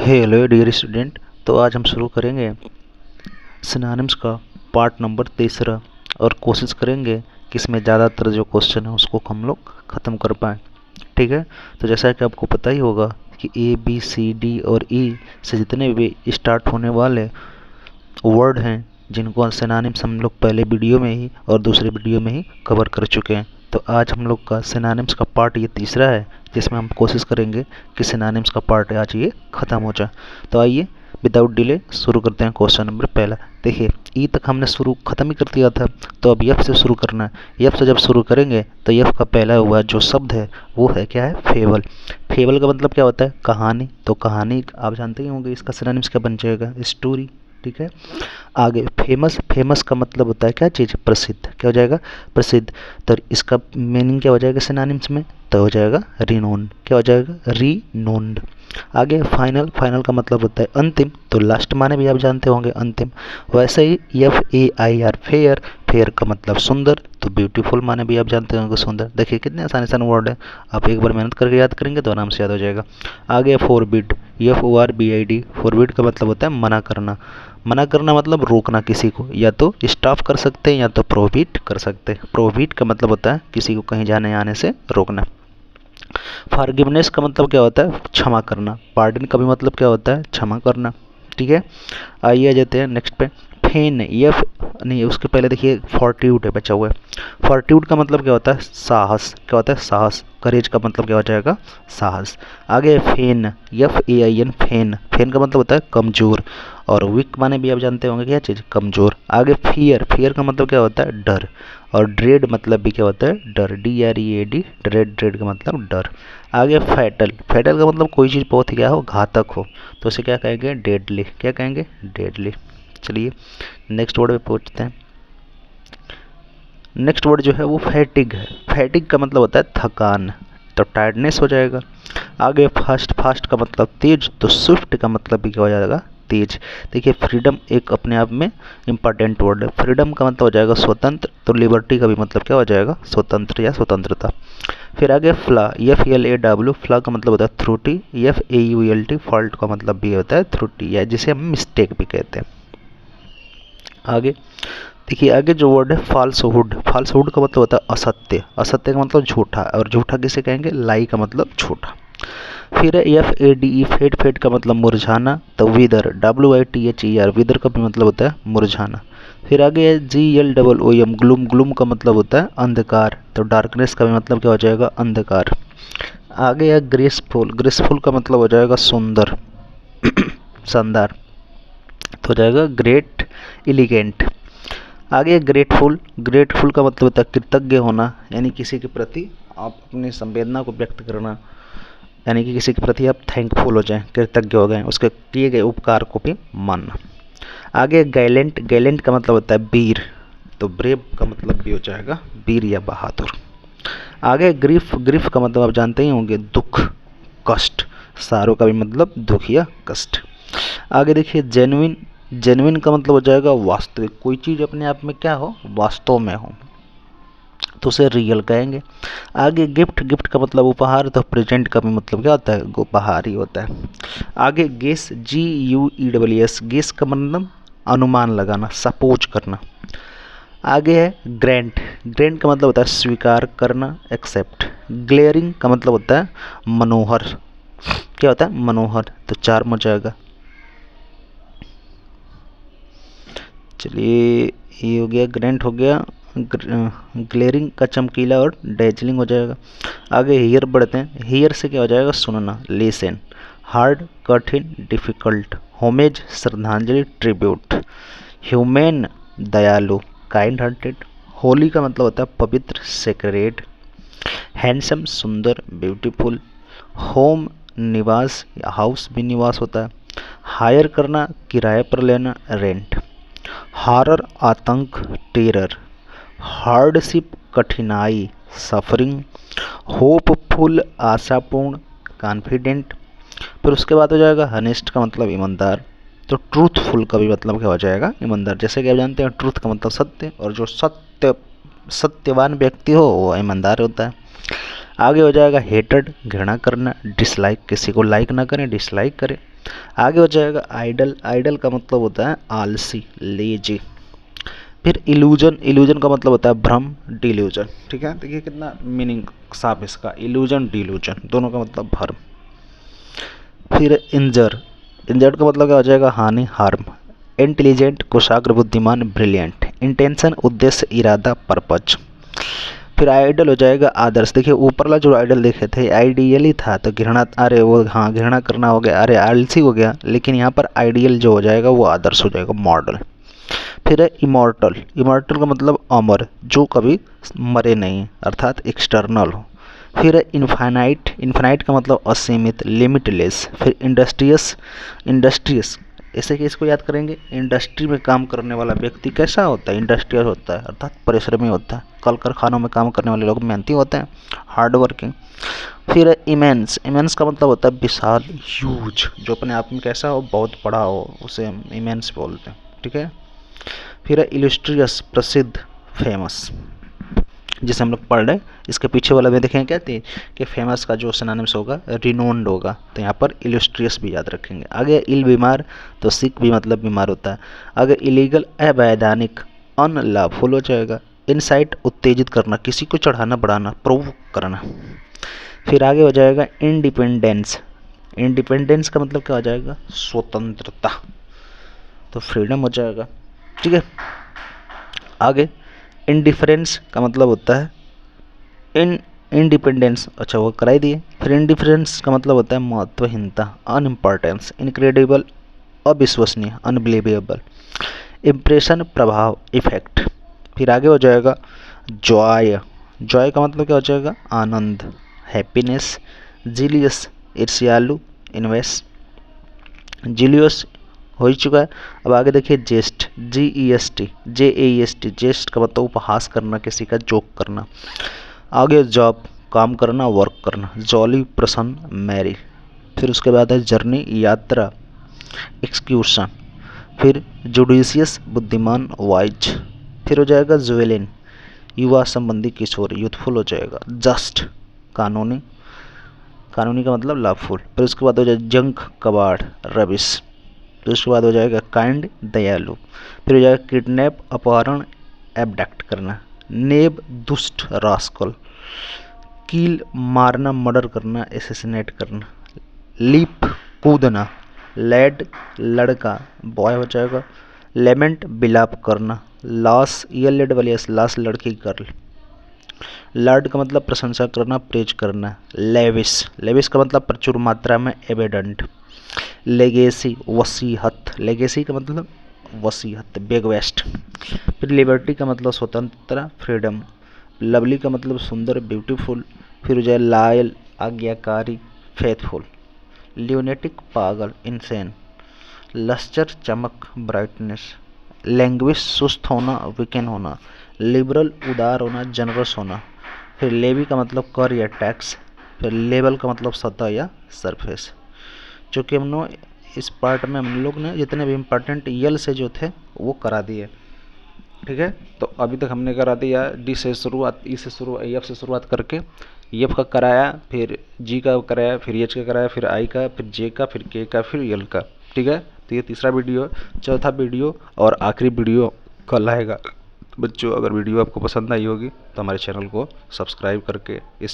Hello dear student. तो आज हम शुरू करेंगे सिनोनिम्स का पार्ट नंबर 3 और कोशिश करेंगे कि इसमें ज़्यादातर जो क्वेश्चन है उसको हम लोग ख़त्म कर पाएँ। ठीक है। तो जैसा कि आपको पता ही होगा कि ए बी सी डी और ई से जितने भी स्टार्ट होने वाले वर्ड हैं जिनको सिनोनिम्स हम लोग पहले वीडियो में ही और दूसरे वीडियो में ही कवर कर चुके हैं। तो आज हम लोग का सिनोनिम्स का पार्ट ये तीसरा है जिसमें हम कोशिश करेंगे कि सिनोनिम्स का पार्ट आज ये ख़त्म हो जाए। तो आइए विदाउट डिले शुरू करते हैं। क्वेश्चन नंबर पहला देखिए, ई तक हमने शुरू ख़त्म ही कर दिया था, तो अब यफ से शुरू करना है। यफ से जब शुरू करेंगे तो यफ का पहला हुआ जो शब्द है वो है क्या है, फेबल। फेबल का मतलब क्या होता है, कहानी। तो कहानी आप जानते ही होंगे, इसका सिनोनिम्स क्या बन जाएगा, स्टोरी। ठीक है। आगे फेमस, फेमस का मतलब होता है क्या चीज़, प्रसिद्ध। क्या हो जाएगा, प्रसिद्ध। तो इसका मीनिंग क्या हो जाएगा सिनोनिम्स में, तो हो जाएगा रिनोन। क्या हो जाएगा, रिनोन्ड। आगे फाइनल, फाइनल का मतलब होता है अंतिम। तो लास्ट माने भी आप जानते होंगे, अंतिम। वैसे ही FAIR, फेयर, फेयर का मतलब सुंदर। तो ब्यूटीफुल माने भी आप जानते होंगे, सुंदर। देखिए कितने आसान आसान वर्ड है, आप एक बार मेहनत करके याद करेंगे तो आराम से याद हो जाएगा। आगे फॉरबिड, FORBID, फॉरबिड का मतलब होता है मना करना। मना करना मतलब रोकना किसी को, या तो स्टॉप कर सकते हैं या तो प्रोहिबिट कर सकते हैं। प्रोहिबिट का मतलब होता है किसी को कहीं जाने आने से रोकना। फॉरगिवनेस का मतलब क्या होता है, क्षमा करना। पार्डन का भी मतलब क्या होता है, क्षमा करना। ठीक है। आइए आ जाते हैं नेक्स्ट पे। फेन, यफ नहीं, उसके पहले देखिए फोर्टिट्यूड है बचा हुआ है। फोर्टिट्यूड का मतलब क्या होता है, साहस। क्या होता है, साहस। करेज का मतलब क्या हो जाएगा, साहस। आगे फेन, FAIN, फेन। फेन का मतलब होता है कमजोर। और वीक माने भी आप जानते होंगे क्या चीज़, कमजोर। आगे फियर, फियर का मतलब क्या होता है, डर। और ड्रेड मतलब भी क्या होता है, डर, DREAD, ड्रेड, ड्रेड का मतलब डर। आगे फैटल, फैटल का मतलब कोई चीज़ बहुत ही क्या हो, घातक हो। तो उसे क्या कहेंगे, डेडली। क्या कहेंगे, डेडली। चलिए नेक्स्ट वर्ड पे पहुंचते हैं। नेक्स्ट वर्ड जो है वो फैटिग है। फैटिग का मतलब होता है थकान, तो टायर्डनेस हो जाएगा। आगे फास्ट, फास्ट का मतलब तेज। तो स्विफ्ट का मतलब भी क्या हो जाएगा, तेज। देखिए फ्रीडम एक अपने आप में इंपॉर्टेंट वर्ड है। फ्रीडम का मतलब हो जाएगा स्वतंत्र। तो लिबर्टी का भी मतलब क्या हो जाएगा, स्वतंत्र या स्वतंत्रता। फिर आगे फ्ला, FLAW, फ्ला का मतलब होता है त्रुटि। FAULT, फॉल्ट का मतलब भी होता है त्रुटि, या जिसे हम मिस्टेक भी कहते हैं। आगे देखिए, आगे जो वर्ड है फॉल्सहुड, फॉल्सहुड का मतलब होता है असत्य। असत्य का मतलब झूठा, और झूठा किसे कहेंगे, लाई का मतलब झूठा। फिर है FADE, फेड, फेड का मतलब मुरझाना। तो विदर, WITHER, विदर का भी मतलब होता है मुरझाना। फिर आगे है GLOOM, ग्लूम, ग्लूम का मतलब होता है अंधकार। तो डार्कनेस का भी मतलब क्या हो जाएगा, अंधकार। आगे है ग्रेसफुल, ग्रेसफुल का मतलब हो जाएगा सुंदर, शानदार। तो हो जाएगा ग्रेट, एलिगेंट। आगे ग्रेटफुल, ग्रेटफुल का मतलब होता है कृतज्ञ होना, यानी किसी के प्रति आप अपनी संवेदना को व्यक्त करना, यानी कि किसी के प्रति आप थैंकफुल हो जाएं, कृतज्ञ हो गए, उसके किए गए उपकार को भी मानना। आगे गैलेंट, गैलेंट का मतलब होता है वीर। तो ब्रेव का मतलब भी हो जाएगा वीर या बहादुर। आगे ग्रीफ, ग्रीफ का मतलब आप जानते ही होंगे दुख, कष्ट। सारों का भी मतलब दुख या कष्ट। आगे देखिए जेन्युइन, जेन्युइन का मतलब हो जाएगा वास्तविक। कोई चीज़ अपने आप में क्या हो, वास्तव में हो, तो उसे रियल कहेंगे। आगे गिफ्ट, गिफ्ट का मतलब उपहार। तो प्रेजेंट का भी मतलब क्या होता है, उपहार ही होता है। आगे गेस, GUESS, गेस का मतलब अनुमान लगाना, सपोज करना। आगे है ग्रेंट, ग्रेंट का मतलब होता है स्वीकार करना, एक्सेप्ट। ग्लेयरिंग का मतलब होता है मनोहर। क्या होता है, मनोहर। तो 4 में हो जाएगा। चलिए ये हो गया, ग्रेंट हो गया। ग्लेयरिंग का चमकीला और डेजलिंग हो जाएगा। आगे हियर बढ़ते हैं। हियर से क्या हो जाएगा, सुनना, लिसन। हार्ड, कठिन, डिफिकल्ट। होमेज, श्रद्धांजलि, ट्रिब्यूट। ह्यूमैन, दयालु, काइंड हार्टेड। होली का मतलब होता है पवित्र, सेक्रेड। हैंडसम, सुंदर, ब्यूटीफुल। होम, निवास या हाउस भी निवास होता है। हायर करना, किराए पर लेना, रेंट। हॉरर, आतंक, टेरर। हार्डशिप, कठिनाई, सफरिंग। होपफुल, आशापूर्ण, कॉन्फिडेंट। फिर उसके बाद हो जाएगा हनेस्ट का मतलब ईमानदार। तो ट्रूथफुल का भी मतलब क्या हो जाएगा, ईमानदार। जैसे कि आप जानते हैं ट्रूथ का मतलब सत्य, और जो सत्यवान व्यक्ति हो वो ईमानदार होता है। आगे हो जाएगा हेटेड, घृणा करना, डिसलाइक, किसी को लाइक ना करें, डिसलाइक करें। आगे हो जाएगा आइडल, आइडल का मतलब होता है आलसी, लेजी। फिर इल्यूजन, इल्यूजन का मतलब होता है भ्रम, डिल्यूजन। ठीक है, देखिए कितना मीनिंग साफ इसका, इल्यूजन डिल्यूजन दोनों का मतलब भ्रम। फिर इंजर, इंजर्ड का मतलब क्या हो जाएगा, हानि, हार्म। इंटेलिजेंट, कुशाग्र, बुद्धिमान, ब्रिलियंट। इंटेंशन, उद्देश्य, इरादा, पर्पज। फिर आइडल हो जाएगा आदर्श। देखिए ऊपर वाला जो आइडल देखे थे आइडियल ही था, तो घृणा, अरे वो हाँ घृणा करना हो गया, अरे आलसी हो गया, लेकिन यहाँ पर आइडियल जो हो जाएगा वो आदर्श हो जाएगा, मॉडल। फिर है इमॉर्टल, इमॉर्टल का मतलब अमर, जो कभी मरे नहीं, अर्थात एक्सटर्नल हो। फिर है इन्फाइनाइट, इन्फाइनाइट का मतलब असीमित, लिमिटलेस। फिर इंडस्ट्रियस, इंडस्ट्रियस ऐसे कि इसको याद करेंगे, इंडस्ट्री में काम करने वाला व्यक्ति कैसा होता है, इंडस्ट्रियल होता है, अर्थात परिश्रमी होता है। कल कारखानों में काम करने वाले लोग मेहनती होते हैं, हार्ड वर्किंग। फिर है इमेंस, इमेंस का मतलब होता है विशाल, ह्यूज, जो अपने आप में कैसा हो, बहुत बड़ा हो, उसे हम इमेंस बोलते हैं। ठीक है। फिर है इलिस्ट्रियस, प्रसिद्ध, फेमस, जिसे हम लोग पढ़ रहे हैं। इसके पीछे वाला में देखेंगे क्या थी कि फेमस का जो सिनोनिम्स होगा रिनोन्ड होगा, तो यहाँ पर इलिस्ट्रियस भी याद रखेंगे। आगे इल, बीमार, तो सिक भी मतलब बीमार होता है। आगे इलीगल, अवैधानिक, अनलॉफुल हो जाएगा। इनसाइट, उत्तेजित करना, किसी को चढ़ाना बढ़ाना, प्रोवोक करना। फिर आगे हो जाएगा इंडिपेंडेंस, इंडिपेंडेंस का मतलब क्या हो जाएगा, स्वतंत्रता, तो फ्रीडम हो जाएगा। ठीक है। आगे इंडिफरेंस का मतलब होता है इंडिपेंडेंस, अच्छा वो कराई दिए। फिर इंडिफरेंस का मतलब होता है महत्वहीनता, अनइम्पॉर्टेंस, इनक्रेडिबल, अविश्वसनीय, अनबिलीवेबल। इम्प्रेशन, प्रभाव, इफेक्ट। फिर आगे हो जाएगा जॉय, जॉय का मतलब क्या हो जाएगा, आनंद, हैप्पीनेस। जीलियस, ईर्ष्यालु, इन्वेस्ट, जीलियस हो ही चुका है। अब आगे देखिए जेस्ट, GEST, JAEST, जेस्ट का मतलब उपहास करना, किसी का जोक करना। आगे जॉब, काम करना, वर्क करना। जॉली, प्रसन्न, मैरी। फिर उसके बाद है जर्नी, यात्रा, एक्सक्यूशन। फिर जुडिशियस, बुद्धिमान, वाइज। फिर हो जाएगा जुवेलिन, युवा संबंधी, किशोर, यूथफुल हो जाएगा। जस्ट, कानूनी, कानूनी का मतलब लॉफुल। फिर उसके बाद हो जाएगा जंक, कबाड़, रबिश। फिर उसके बाद हो जाएगा काइंड, दयालु। फिर हो जाएगा किडनैप, अपहरण, एबडक्ट करना। नेब, दुष्ट, रास्कल। कील, मारना, मर्डर करना, एसेसिनेट करना। लीप, कूदना। लैड, लड़का, बॉय हो जाएगा। लेमेंट, बिलाप करना। लॉस, लेड वाली लॉस, लड़की, गर्ल। लर्ड का मतलब प्रशंसा करना, प्रेज करना। लेविस, लेविस का मतलब प्रचुर मात्रा में, एविडेंट। लेगेसी, वसीहत, लेगेसी का मतलब वसीहत, बेग वेस्ट। फिर लिबर्टी का मतलब स्वतंत्रता, फ्रीडम। लवली का मतलब सुंदर, ब्यूटीफुल। फिर हो जाए लायल, आज्ञाकारी, फेथफुल। ल्यूनेटिक, पागल, इंसेन। लस्चर, चमक, ब्राइटनेस। लैंग्विश, सुस्त होना, वीकेंड होना। लिबरल, उदार होना, जनरस होना। फिर लेवी का मतलब कर या टैक्स। फिर लेवल का मतलब सतह या सरफेस। जो कि हम लोग इस पार्ट में हम लोग ने जितने भी इम्पोर्टेंट यल से जो थे वो करा दिए। ठीक है, तो अभी तक हमने करा दिया डी से शुरुआत, ई से शुरू, एफ से शुरुआत करके एफ का कराया, फिर जी का कराया, फिर एच का कराया, फिर आई का, फिर जे का, फिर के का, फिर यल का। ठीक है, तो ये तीसरा वीडियो, चौथा वीडियो और आखिरी वीडियो कल आएगा। बच्चों अगर वीडियो आपको पसंद आई होगी तो हमारे चैनल को सब्सक्राइब करके इस